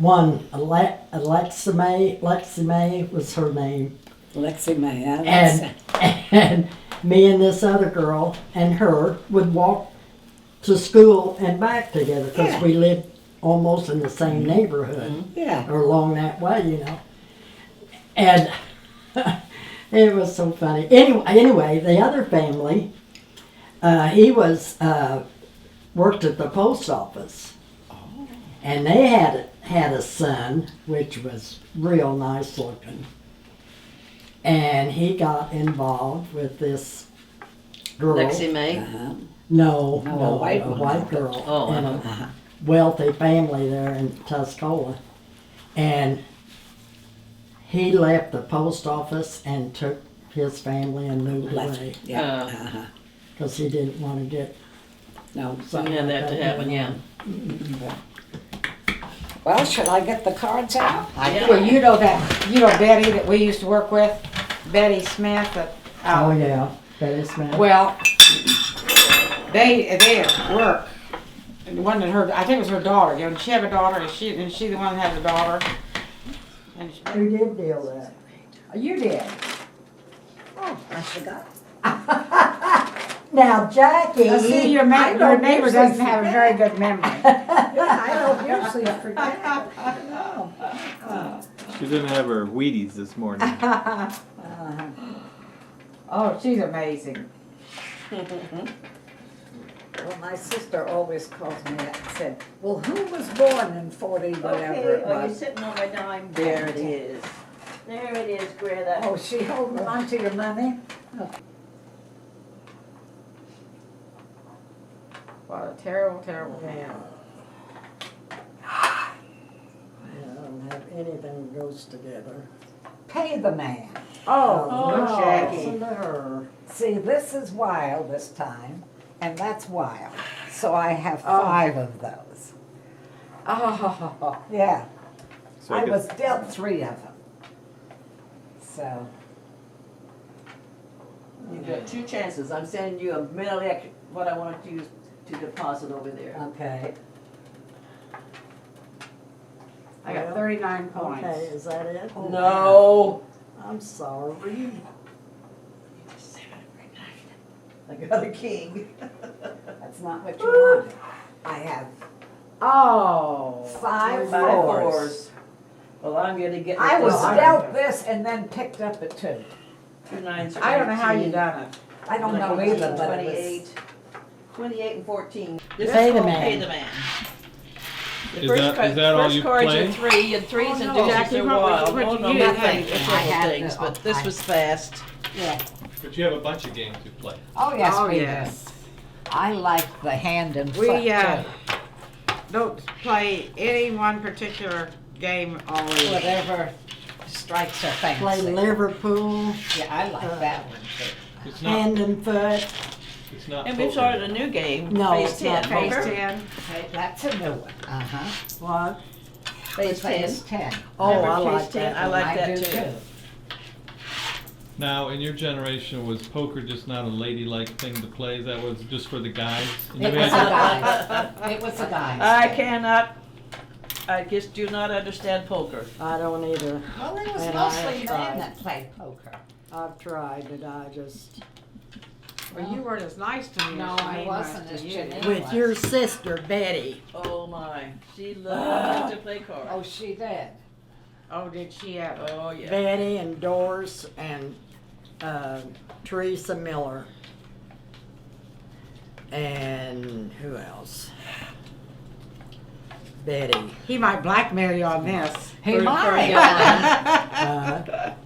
One, Lexi May was her name. Lexi May, yeah, And And me and this other girl and her would walk to school and back together because Yeah. we lived almost in the same neighborhood Yeah. or along that way, you know. And it was so funny. Anyway, the other family, he was worked at the post office, and they had a son which was real nice looking, and he got involved with this girl. Lexi May. Uh-huh. No, No, no, a white a one. white girl Oh, in a Uh-huh. wealthy family there in Tuscola, and he left the post office and took his family and moved away Yeah. Uh. Uh-huh. because he didn't want to get No. something Yeah, like that to happen, going yeah. on. Well, should I get the cards out? Yeah. Well, you know Betty that we used to work with, Betty Smith. Oh yeah, Betty Smith. Well, they at work. And one that her, I think it was her daughter. Did she have a daughter? Is she the one that had the daughter? And she, Who did deal that? you did. Oh, I forgot. Now Jackie. I see your I your don't neighbor usually doesn't have a very good memory. Yeah, I don't usually forget. No. She didn't have her Wheaties this morning. Oh, she's amazing. Well, my sister always calls me and said, well, who was born in 40 whatever it was? sitting on my dime? There it is. There it is, Greta. Oh, she holding on to your money? What a terrible, terrible man. I don't have anything that goes together. Pay the man. Oh, no, Jackie. listen to her. See, this is wild this time, and that's wild. So I have Oh. 5 of those. Oh, Yeah, So I guess- was dealt 3 of them. So, You've got 2 chances. I'm sending you a minute what I want to use to deposit over there. okay. I got 39 points. Okay, is that it? No. I'm sorry. I got a king. That's not what you wanted. I have Oh. 5 5 fours. fours. Well, I'm gonna get. I was this. dealt this and then picked up a 2. 2 nines. I don't know how you done it. I don't know either, but it was. 28. 28 and 14. Pay This the is called man. Pay the man. The Is first that- card- is that all first you cards play? are 3, and 3s and no. 2s Jackie, are what wild. was- Oh, what no, you nothing. think? It's I little had things, the- but this was fast. Yeah. But you have a bunch of games you play. Oh, yes, Oh, we yes. do. I like the hand and foot We too. don't play any one particular game all week. Whatever strikes our Play fancy. Liverpool, Yeah, I like that one too. It's not. hand and foot. It's not. And we've poker. started a new game, No, Phase it's 10. not Phase Poker? 10. Okay, that's a new one. Uh-huh. What? Phase 10. Phase 10. Oh, Remember I Phase like 10? that. I like that do too. Now, in your generation, was poker just not a ladylike thing to play? That was just for the guys? And It you was a had- guy. It was a guy. I just do not understand poker. I don't either. Well, it was And I mostly have men tried. that played poker. I've tried, but I just. Well, you weren't as nice to me No, as I Janine wasn't was as to you. Janine. With your sister Betty. Oh my, she loves to play cards. Oh, she did. Oh, did she ever? Oh, yeah. Betty and Doris and Teresa Miller. And who else? Betty. He might blackmail you on this. He Fern- might.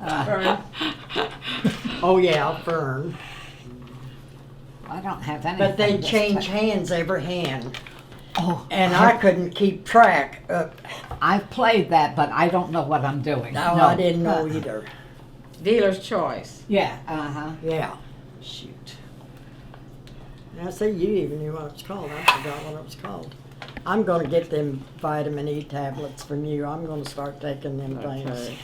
Uh, oh yeah, Fern. I don't have anything. But they this change time. hands every hand. Oh, And I couldn't keep track. I've played that, but I don't know what I'm doing. No, I didn't know either. Dealer's choice. Yeah, uh-huh. Yeah. Shoot. I see you even knew what it was called. I forgot what it was called. I'm gonna get them vitamin E tablets from you. I'm gonna start taking them things. Okay.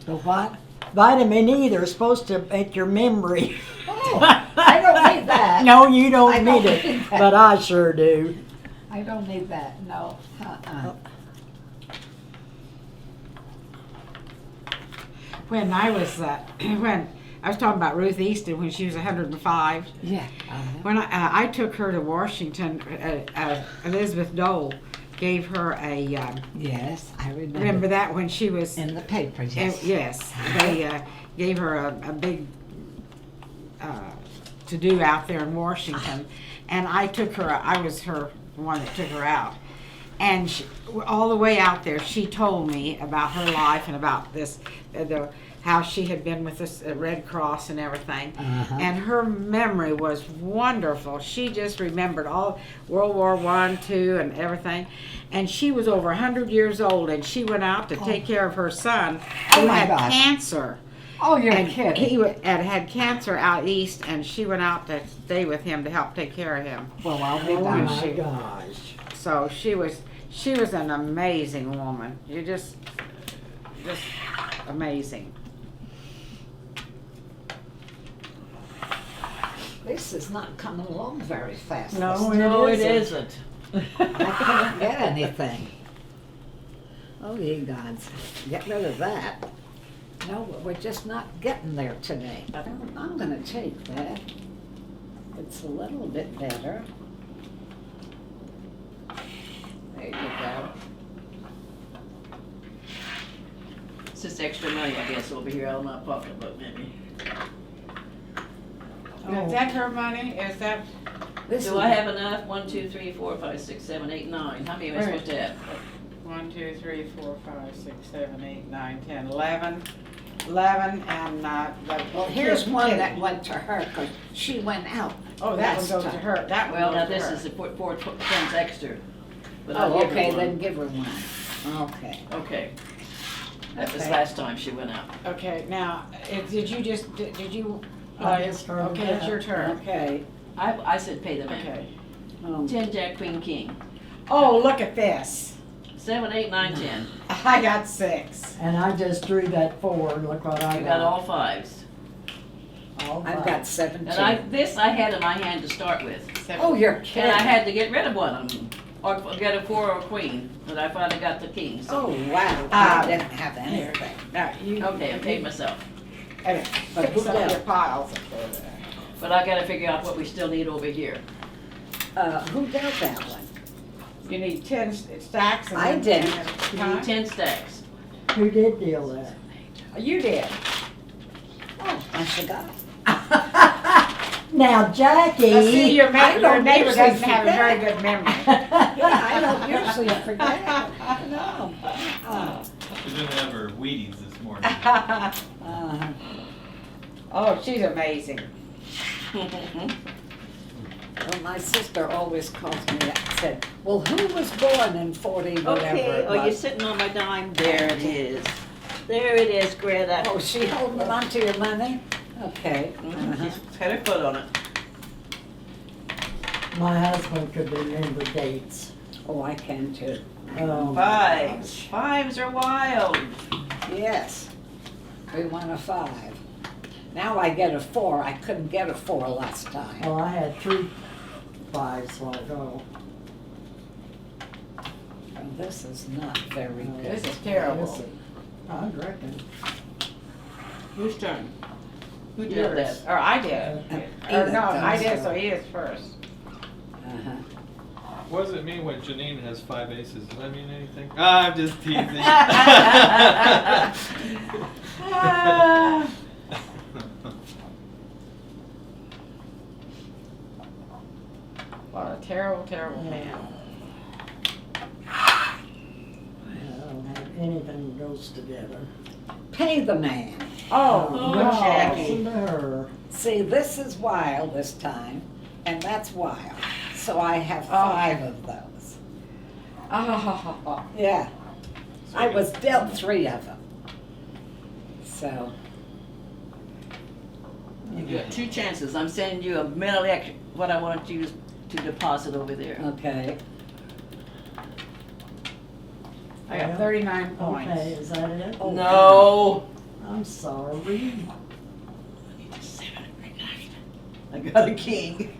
The what? Vitamin E, they're supposed to make your memory. Oh, I don't need that. No, you don't I need don't it, need that. but I sure do. I don't need that, no. Uh-uh. When I was, when I was talking about Ruth Easton when she was 105. Yeah. When I took her to Washington, Elizabeth Dole gave her a. Yes, I Remember that when she was in the paper, yes. yes, they gave her a big to do out there in Washington, and I took her. I was her one that took her out, and she, all the way out there, she told me about her life and about this how she had been with this Red Cross and everything, and her memory was wonderful. She just remembered all World War I, II, and everything. And she was over 100 years old, and she went out to take care of her son who my had gosh. cancer. Oh, you're And kidding. he had cancer out east, and she went out to stay with him to help take care of him. Well, I'll be Oh darned. my gosh. So she was an amazing woman. You just amazing. This is not coming along very fast. No, This- No, it isn't. isn't. I couldn't get anything. Oh, ye gods. Get rid of that. No, we're just not getting there today. I'm gonna take that. It's a little bit better. There you go. It's just extra money, I guess, over here out of my pocketbook, maybe. Is that her money? Is that This Do is I have enough? 1, 2, 3, 4, 5, 6, 7, 8, 9. How many am I supposed to have? 1, 2, 3, 4, 5, 6, 7, 8, 9, 10, 11. 11 and Well, here's one that went to her, because she went out. Oh, that one last goes to time. her. That one Well, now goes to this her. is the 4 cents extra. But I'll Oh, give her okay, one. then give her one. Okay. Okay. That was Okay. last time she went out. Okay, now, did you just, did you? I just heard Okay, it's that. your turn. Okay. I said pay the man. Okay. 10, Jack, Queen, King. Oh, look at this. 7, 8, 9, 10. I got 6. And I just drew that 4, and look what I You got. got all 5s. All I've five. got 17. And this I had in my hand to start with. Oh, you're And kidding. I had to get rid of one of them. Or get a 4 or a queen. But I finally got the king. So. Oh, wow. I didn't have anything. Now, you. Okay, I paid myself. Okay, But fix who up does? your piles up there. But I gotta figure out what we still need over here. Who dealt that one? You need 10 stacks and I then didn't. 10 at a We time? need 10 stacks. Who did deal that? You did. Oh, I forgot. Now, Jackie. I see your I your don't neighbor usually doesn't have a very good memory. Yeah, I don't usually forget. No. She didn't have her Wheaties this morning. Oh, she's amazing. Well, my sister always calls me and said, well, who was born in 40 whatever Okay, it oh, you're was? sitting on my dime. There it is. There it is, Greta. Oh, she holding on to your money? Okay. She's had her foot on it. My husband could remember dates. Oh, I can too. Oh, my 5s. gosh. 5s are wild. Yes. We want a 5. Now I get a 4. I couldn't get a 4 last time. Well, I had 3 5s while ago. And this is not very This good. is terrible. Yes, I reckon. Whose turn? Who did Yours. that? Or I did. Or Edith no, I does. did, so he is first. Uh-huh. What does it mean when Janine has 5 aces? Does that mean anything? I'm just teasing. What a terrible, terrible man. I don't have anything that goes together. Pay the man. Oh, gosh, Jackie. her. See, this is wild this time, and that's wild. So I have Oh. 5 of those. Oh, Yeah. I was dealt 3 of them. So, You got 2 chances. I'm sending you a mental extra, what I want you to deposit over there. okay. I got 39 Okay, points. is that it? Oh, No. I'm sorry. I got a king.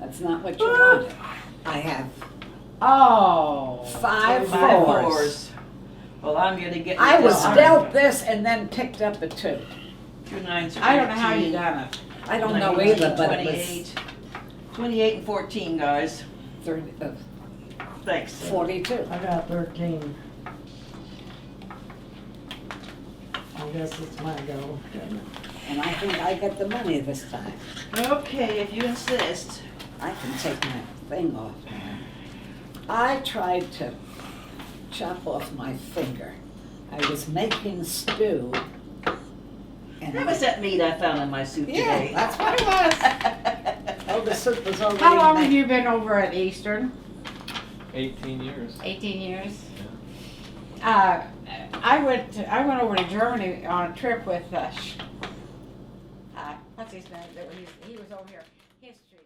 That's not what you wanted. I have Oh. 5 5 fours. 4s. Well, I'm gonna get. I was this one. dealt this and then picked up a 2. 2 9s are I don't know how 18. you done it. I don't know either, but it 28. 28 and 14, guys. was Thanks. 42. I got 13. I guess it's my go. And I think I get the money this time. Okay, if you insist. I can take my thing off. I tried to chop off my finger. I was making stew. And That was that meat I found in my soup yeah, today. that's what it was. Oh, the soup was already How long have made. you been over at Eastern? 18 years. 18 years. I went over to Germany on a trip with what's his name? He was over here. History.